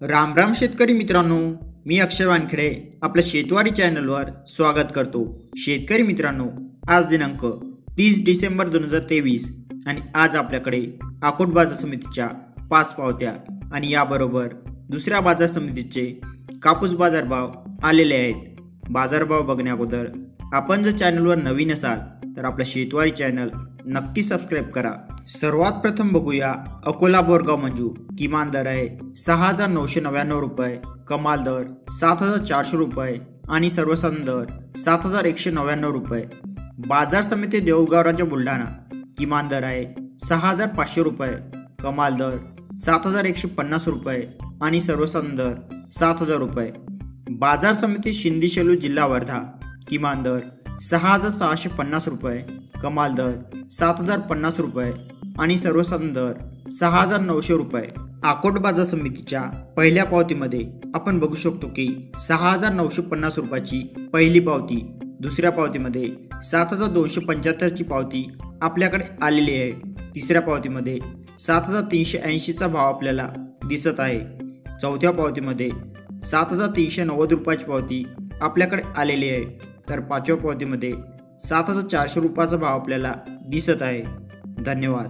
राम राम शेतकरी मित्रांनो, मी अक्षय वानखेडे आपल्या शेतवारी चॅनलवर स्वागत करतो। शेतकरी मित्रांनो, आज दिनांक 30 डिसेंबर 2023 आणि आज आपल्याकडे अकोट बाजार समितीच्या 5 पावत्या आणि याबरोबर दुसऱ्या बाजार समितीचे कापूस बाजारभाव आलेले आहेत। बाजारभाव बघण्याअगोदर आपण जर चॅनलवर नवीन असाल तर आपल्या शेतवारी चॅनल नक्की सबस्क्राइब करा। सर्वात प्रथम बघूया अकोला बोरगाव मंजू। किमान दर आहे 6,999 रुपये, कमाल दर 7,400 रुपये आणि सर्वसाधारण दर 7,199 रुपये। बाजार समिती देऊळगाव राजा बुलढाणा। किमान दर आहे 6,500 रुपये, कमाल दर 7,150 रुपये आणि सर्वसाधारण दर 7,000 रुपये। बाजार समिती शिंदी शेलू जिल्हा वर्धा। किमान दर 6,650 रुपये, कमाल दर 7,050 रुपये आणि सर्वसाधारण दर 6,900 रुपये। अकोट बाजार समितीच्या पहिल्या पावतीमध्ये आपण बघू शकतो की 6,950 रुपयाची पहिली पावती, दुसऱ्या पावतीमध्ये 7,275 ची पावती आपल्याकडे आलेली आहे। तिसऱ्या पावतीमध्ये 7,380 चा भाव आपल्याला दिसत आहे। चौथ्या पावतीमध्ये 7,390 रुपयाची पावती आपल्याकडे आलेली आहे, तर पाचव्या पावतीमध्ये 7,400 रुपयाचा भाव आपल्याला दिसत आहे। धन्यवाद।